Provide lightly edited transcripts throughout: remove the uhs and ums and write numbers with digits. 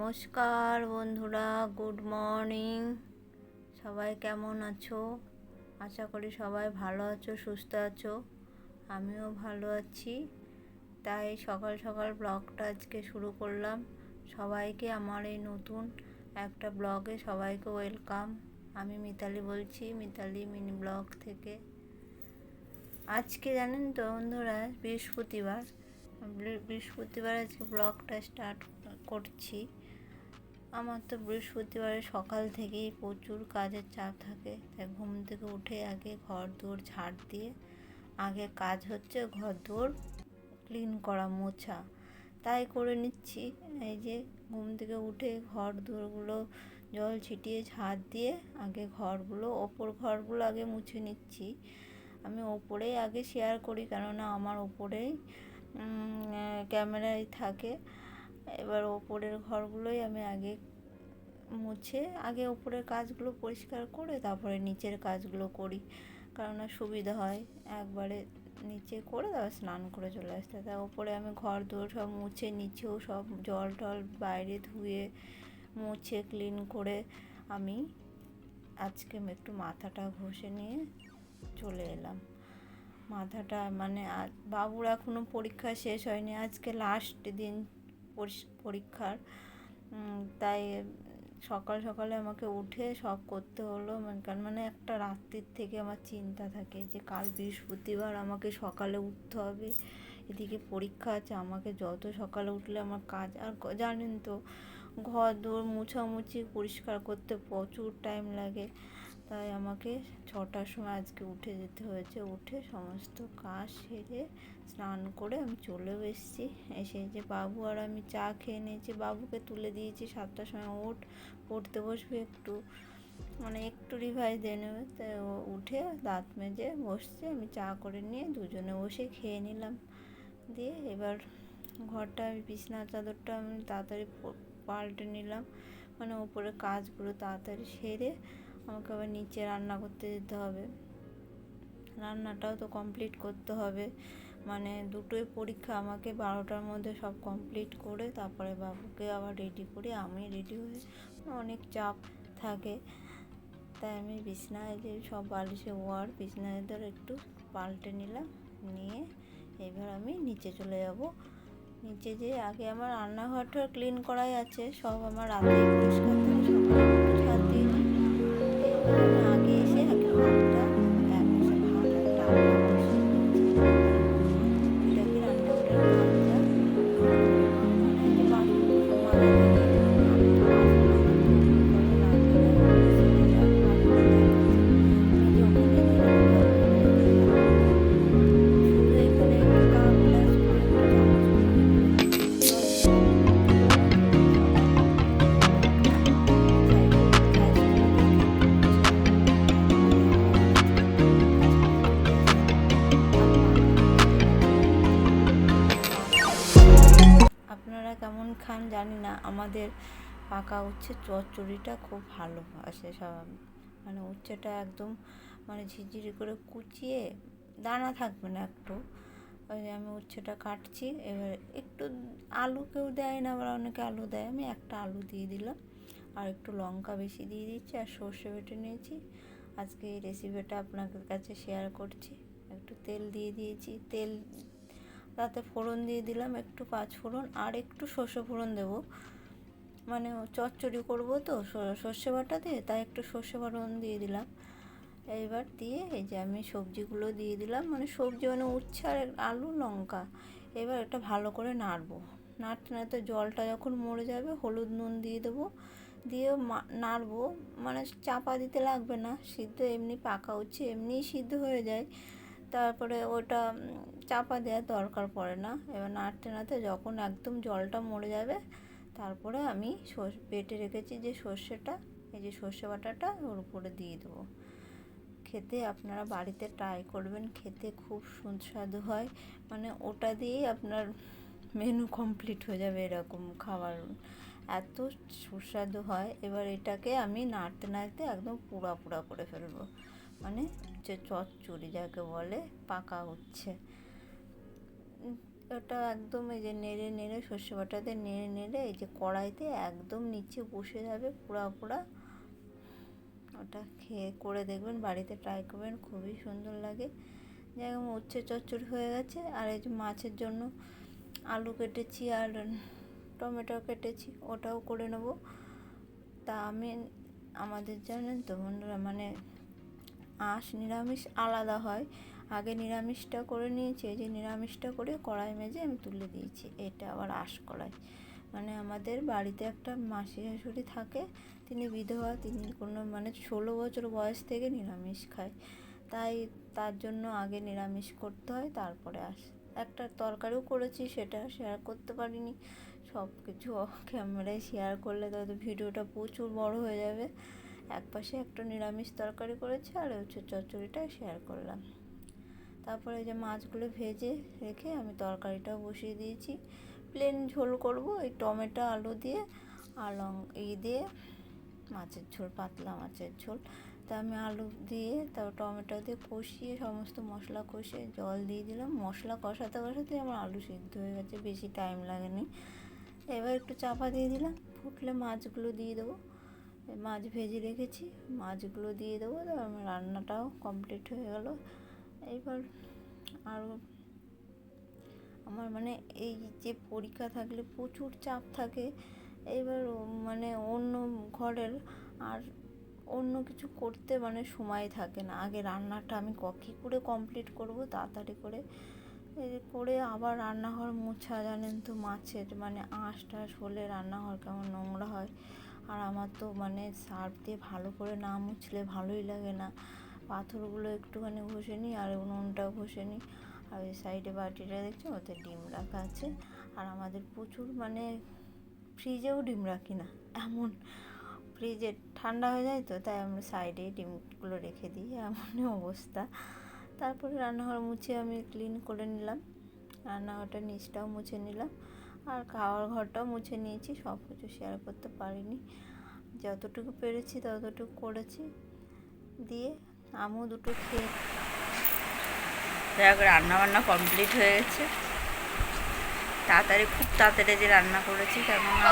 নমস্কার বন্ধুরা, good morning. সবাই কেমন আছো? আশা করি সবাই ভালো আছো, সুস্থ আছো। আমিও ভালো আছি। তাই সকাল সকাল ব্লগটা আজকে শুরু করলাম। সবাইকে আমার এই নতুন একটা ব্লগে সবাইকে ওয়েলকাম। আমি মিতালি বলছি, মিতালি মিনি ব্লগ থেকে। আজকে জানেন তো বন্ধুরা, বৃহস্পতিবার আজকে ব্লগটা স্টার্ট করছি। আমার তো বৃহস্পতিবারে সকাল থেকেই প্রচুর কাজের চাপ থাকে। তাই ঘুম থেকে উঠে আগে ঘর দোর ঝাড় দিয়ে আগে কাজ হচ্ছে ঘর দোর ক্লিন করা, মোছা। তাই করে নিচ্ছি। এই যে ঘুম থেকে উঠে ঘর দোরগুলো জল ছিটিয়ে ঝাড় দিয়ে আগে ওপর ঘরগুলো আগে মুছে নিচ্ছি। আমি ওপরেই আগে শেয়ার করি, কেননা আমার ওপরেই ক্যামেরায় থাকে। এবার ওপরের ঘরগুলোই আমি আগে মুছে ওপরের কাজগুলো পরিষ্কার করে তারপরে নিচের কাজগুলো করি, কেননা সুবিধা হয় একবারে নিচে করে তারপর স্নান করে চলে আসতে। তাই ওপরে আমি ঘর দোর সব মুছে, নিচেও সব জল টল বাইরে ধুয়ে মুছে ক্লিন করে আমি আজকে একটু মাথাটা ঘষে নিয়ে চলে এলাম। মাথাটা বাবুর এখনও পরীক্ষা শেষ হয়নি, আজকে লাস্ট দিন পরীক্ষার। তাই সকাল সকালে আমাকে উঠে সব করতে হলো। একটা রাত্রির থেকে আমার চিন্তা থাকে যে কাল বৃহস্পতিবার আমাকে সকালে উঠতে হবে, এদিকে পরীক্ষা আছে। আমাকে যত সকালে উঠলে আমার কাজ, আর জানেন তো ঘর দোর মুছামুছি পরিষ্কার করতে প্রচুর টাইম লাগে। তাই আমাকে 6টার সময় আজকে উঠে যেতে হয়েছে। উঠে সমস্ত কাজ সেরে স্নান করে আমি চলেও এসেছি। এসে যে বাবু আর আমি চা খেয়ে নিয়েছি, বাবুকে তুলে দিয়েছি 7টার সময় পড়তে বসবে, একটু রিভাইজ দিয়ে নেবে। তাই ও উঠে দাঁত মেজে বসছে, আমি চা করে নিয়ে দুজনে বসে খেয়ে নিলাম। দিয়ে এবার ঘরটা বিছনা চাদরটা আমি তাড়াতাড়ি পাল্টে নিলাম, উপরে কাজগুলো তাড়াতাড়ি সেরে আমাকে আবার নিচে রান্না করতে যেতে হবে। রান্নাটাও তো কমপ্লিট করতে হবে, দুটোই পরীক্ষা। আমাকে 12টার মধ্যে সব কমপ্লিট করে তারপরে বাবুকে আবার রেডি করি, আমি রেডি হয়ে অনেক চাপ থাকে। তাই আমি বিছনায় যে সব বালিশে বিছনায় একটু পাল্টে নিলাম, নিয়ে এবার আমি নিচে চলে যাব। নিচে যে আগে আমার রান্নাঘরটা ক্লিন করাই আছে, সব আমার রাতেই পরিষ্কার থাকে, সকালে একটু ঝাড় দিয়ে নিই। এবার আমি আগে এসে আগে ভাতটা এক পাশে ভাত আর ডালটা বসিয়ে নিচ্ছি। এটাকে রান্নাঘরের কাজটা যে বাসনগুলো মাজা থাকে, আমি তো বাসন আমার তো ওপরে রাখি না, বেসিনে ভালো করে দেখাচ্ছে মেজে ওখানে দিয়ে দিতে হবে, মেজে ভালো করে। শুধু এখানে একটু কাপ গ্লাসগুলো একটু চামচগুলো এগুলো জল ঝরিয়ে নিতে হবে, সব এগুলো একটু সাইজ করে রেখে একটু মুছে নেব। তারপরে দেখো আজকে চলে এসেছি ভাত মাখানোর দিকে। আপনারা কেমন খান জানি না, আমাদের পাকা উচ্ছে চচ্চড়িটা খুব ভালো আসে সব। উচ্ছেটা একদম ঝিরঝিরি করে কুচিয়ে, দানা থাকবে না একটু। ওই আমি উচ্ছেটা কাটছি, এবার একটু আলু কেউ দেয় না, আবার অনেকে আলু দেয়, আমি একটা আলু দিয়ে দিলাম, আর একটু লঙ্কা বেশি দিয়ে দিচ্ছি, আর সর্ষে বেটে নিয়েছি। আজকে এই রেসিপিটা আপনাদের কাছে শেয়ার করছি। একটু তেল দিয়ে দিয়েছি, তেল তাতে ফোড়ন দিয়ে দিলাম, একটু 5 ফোড়ন আর একটু সর্ষে ফোড়ন দেবো, চচ্চড়ি করবো তো সর্ষে বাটা দিয়ে, তাই একটু সর্ষে ফোড়ন দিয়ে দিলাম। এইবার দিয়ে এই যে আমি সবজিগুলো দিয়ে দিলাম, সবজি উচ্ছে আর আলু লঙ্কা। এবার এটা ভালো করে নাড়বো, নাড়তে নাড়তে জলটা যখন মরে যাবে হলুদ নুন দিয়ে দেবো, দিয়ে নাড়বো। চাপা দিতে লাগবে না, সিদ্ধ এমনি পাকা উচ্ছে এমনিই সিদ্ধ হয়ে যায়, তারপরে ওটা চাপা দেওয়ার দরকার পড়ে না। এবার নাড়তে নাড়তে যখন একদম জলটা মরে যাবে, তারপরে আমি বেটে রেখেছি যে সর্ষেটা, এই যে সর্ষে বাটাটা ওর উপরে দিয়ে দেবো। খেতে আপনারা বাড়িতে ট্রাই করবেন, খেতে খুব সুস্বাদু হয়। ওটা দিয়েই আপনার মেনু কমপ্লিট হয়ে যাবে, এরকম খাবার এত সুস্বাদু হয়। এবার এটাকে আমি নাড়তে নাড়তে একদম পুড়া পুড়া করে ফেলবো, যে চচ্চড়ি যাকে বলে পাকা উচ্ছে। ওটা একদম এই যে নেড়ে নেড়ে সর্ষে বাটাতে নেড়ে নেড়ে এই যে কড়াইতে একদম নিচে বসে যাবে পোড়া পোড়া। ওটা খেয়ে করে দেখবেন, বাড়িতে ট্রাই করবেন, খুবই সুন্দর লাগে। যেরকম উচ্ছে চচ্চড়ি হয়ে গেছে। আর এই যে মাছের জন্য আলু কেটেছি আর টমেটো কেটেছি, ওটাও করে নেব। তা আমি আমাদের জানেন তো বন্ধুরা, মানে আঁশ নিরামিষ আলাদা হয়। আগে নিরামিষটা করে নিয়েছি, এই যে নিরামিষটা করে কড়াই মেজে আমি তুলে দিয়েছি। এটা আবার আঁশ কড়াই। মানে আমাদের বাড়িতে একটা মাসি শাশুড়ি থাকে, তিনি বিধবা, তিনি কোনো মানে 16 বছর বয়স থেকে নিরামিষ খায়। তাই তার জন্য আগে নিরামিষ করতে হয়, তারপরে আসে। একটা তরকারিও করেছি, সেটা শেয়ার করতে পারিনি। সব কিছু ক্যামেরায় শেয়ার করলে তো ভিডিওটা প্রচুর বড় হয়ে যাবে। একপাশে একটা নিরামিষ তরকারি করেছি আর হচ্ছে চচ্চড়িটা শেয়ার করলাম। তারপরে যে মাছগুলো ভেজে রেখে আমি তরকারিটাও বসিয়ে দিয়েছি। প্লেন ঝোল করব এই টমেটো আলু দিয়ে আর দিয়ে মাছের ঝোল, পাতলা মাছের ঝোল। তা আমি আলু দিয়ে তারপর টমেটো দিয়ে কষিয়ে সমস্ত মশলা কষিয়ে জল দিয়ে দিলাম। মশলা কষাতে কষাতে আমার আলু সিদ্ধ হয়ে গেছে, বেশি টাইম লাগেনি। এবার একটু চাপা দিয়ে দিলাম, ফুটলে মাছগুলো দিয়ে দেবো। মাছ ভেজে রেখেছি, মাছগুলো দিয়ে দেবো। আমার রান্নাটাও কমপ্লিট হয়ে গেল। এইবার আরও আমার মানে এই যে পরীক্ষা থাকলে প্রচুর চাপ থাকে। এইবার মানে অন্য ঘরের আর অন্য কিছু করতে মানে সময় থাকে না। আগে রান্নাটা আমি কী করে কমপ্লিট করব তাড়াতাড়ি করে করে আবার রান্নাঘর মোছা, জানেন তো মাছের মানে আঁশ টাশ হলে রান্নাঘর কেমন নোংরা হয়। আর আমার তো মানে সার্ফ দিয়ে ভালো করে না মুছলে ভালোই লাগে না। পাথরগুলো একটুখানি ঘষে নিই আর উনুনটাও ঘষে নিই। আর ওই সাইডে বাটিটা দেখছি, ওতে ডিম রাখা আছে। আর আমাদের প্রচুর মানে ফ্রিজেও ডিম রাখি না, এমন ফ্রিজে ঠান্ডা হয়ে যায় তো, তাই আমরা সাইডেই ডিমগুলো রেখে দিই, এমনই অবস্থা। তারপরে রান্নাঘর মুছে আমি ক্লিন করে নিলাম, রান্নাঘরটা নিচটাও মুছে নিলাম আর খাওয়ার ঘরটাও মুছে নিয়েছি। সব কিছু শেয়ার করতে পারিনি, যতটুকু পেরেছি ততটুকু করেছি। দিয়ে আমিও দুটো খেয়ে রান্নাবান্না কমপ্লিট হয়ে গেছে। তাড়াতাড়ি, খুব তাড়াতাড়ি যে রান্না করেছি, কেননা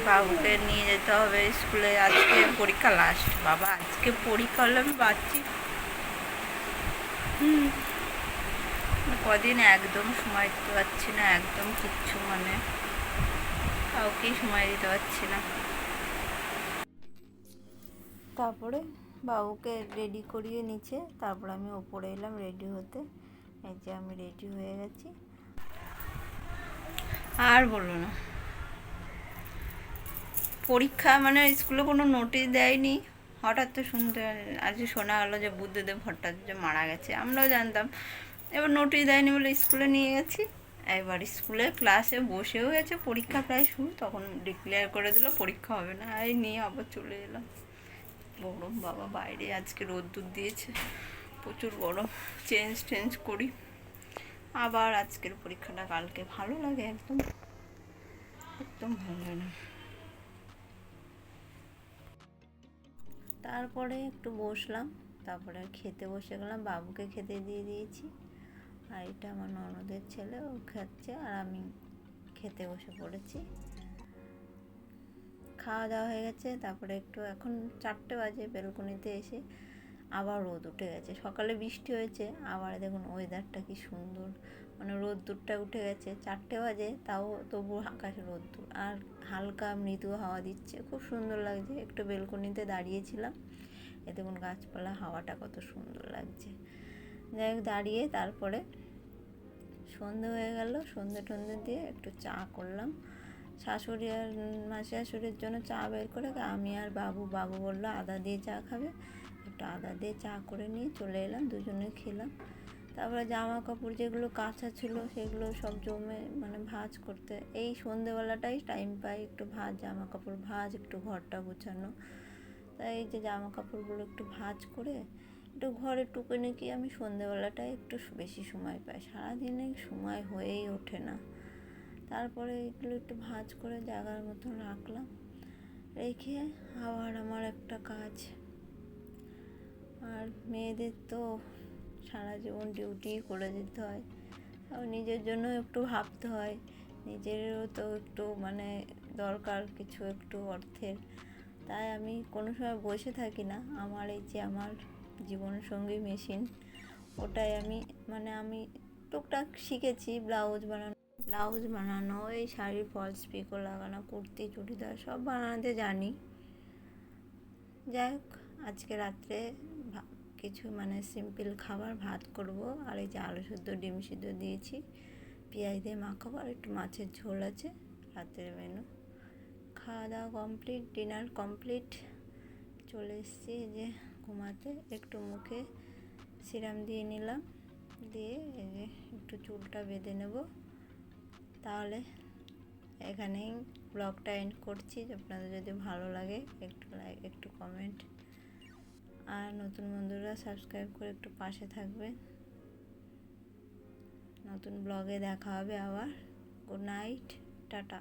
বাবুকে নিয়ে যেতে হবে স্কুলে। আজকে পরীক্ষা লাস্ট, বাবা আজকে পরীক্ষা হলে আমি পাচ্ছি কদিন একদম সময় দিতে পারছি না, একদম কিচ্ছু মানে কাউকেই সময় দিতে পারছি না। তারপরে বাবুকে রেডি করিয়ে নিচে, তারপর আমি ওপরে এলাম রেডি হতে। এই যে আমি রেডি হয়ে গেছি। আর বলো না, পরীক্ষা মানে স্কুলে কোনো নোটিশ দেয়নি, হঠাৎ তো শুনতে আজকে শোনা গেলো যে বুদ্ধদেব ভট্টাচার্য মারা গেছে। আমরাও জানতাম, এবার নোটিশ দেয়নি বলে স্কুলে নিয়ে গেছি। এবার স্কুলে ক্লাসে বসেও গেছে, পরীক্ষা প্রায় শুরু, তখন ডিক্লেয়ার করে দিল পরীক্ষা হবে না। এই নিয়ে আবার চলে এলাম। গরম বাবা, বাইরে আজকে রোদ্দুর দিয়েছে, প্রচুর গরম। চেঞ্জ করি, আবার আজকের পরীক্ষাটা কালকে। ভালো লাগে একদম, একদম ভালো লাগে না। তারপরে একটু বসলাম, তারপরে খেতে বসে গেলাম। বাবুকে খেতে দিয়ে দিয়েছি, আর এটা আমার ননদের ছেলে, ও খাচ্ছে আর আমি খেতে বসে পড়েছি। খাওয়া দাওয়া হয়ে গেছে। তারপরে একটু এখন 4টে বাজে, বেলকনিতে এসে আবার রোদ উঠে গেছে। সকালে বৃষ্টি হয়েছে, আবার দেখুন ওয়েদারটা কি সুন্দর, মানে রোদ্দুরটা উঠে গেছে। 4টে বাজে তাও তবু আকাশে রোদ্দুর আর হালকা মৃদু হাওয়া দিচ্ছে, খুব সুন্দর লাগছে। একটু বেলকনিতে দাঁড়িয়েছিলাম, এ দেখুন গাছপালা, হাওয়াটা কত সুন্দর লাগছে। যাই হোক, দাঁড়িয়ে তারপরে সন্ধে হয়ে গেল, সন্ধে টন্ধে দিয়ে একটু চা করলাম। শাশুড়ি আর মাসি শাশুড়ির জন্য চা বের করে, আমি আর বাবু বললো আদা দিয়ে চা খাবে, একটু আদা দিয়ে চা করে নিয়ে চলে এলাম, দুজনে খেলাম। তারপরে জামা কাপড় যেগুলো কাঁচা ছিল সেগুলো সব জমে মানে ভাঁজ করতে, এই সন্ধেবেলাটাই টাইম পাই একটু জামা কাপড় ভাঁজ, একটু ঘরটা গোছানো। তাই এই যে জামা কাপড়গুলো একটু ভাঁজ করে একটু ঘরে টুকুনে কি আমি সন্ধেবেলাটায় একটু বেশি সময় পাই, সারাদিনে সময় হয়েই ওঠে না। তারপরে এগুলো একটু ভাঁজ করে জায়গার মতন রাখলাম, রেখে আবার আমার একটা কাজ। আর মেয়েদের তো সারা জীবন ডিউটি করে যেতে হয়, নিজের জন্য একটু ভাবতে হয়, নিজেরও তো একটু মানে দরকার কিছু একটু অর্থের। তাই আমি কোনো সময় বসে থাকি না। আমার এই যে আমার জীবনসঙ্গী মেশিন, ওটাই আমি টুকটাক শিখেছি ব্লাউজ বানানো, এই শাড়ির ফলস পিকো লাগানো, কুর্তি চুড়িদার সব বানাতে জানি। যাই হোক, আজকে রাত্রে কিছু সিম্পল খাবার, ভাত করব, আর এই যে আলু সিদ্ধ ডিম সিদ্ধ দিয়েছি, পেঁয়াজ দিয়ে মাখাবো, আর একটু মাছের ঝোল আছে। রাতের মেনু খাওয়া দাওয়া কমপ্লিট, ডিনার কমপ্লিট। চলে এসেছি যে ঘুমাতে। একটু মুখে সিরাম দিয়ে নিলাম, দিয়ে এই যে একটু চুলটা বেঁধে নেব। তাহলে এখানেই ব্লগটা এন্ড করছি। আপনাদের যদি ভালো লাগে একটু লাইক, একটু কমেন্ট, আর নতুন বন্ধুরা সাবস্ক্রাইব করে একটু পাশে থাকবেন। নতুন ব্লগে দেখা হবে আবার। Good night, tata.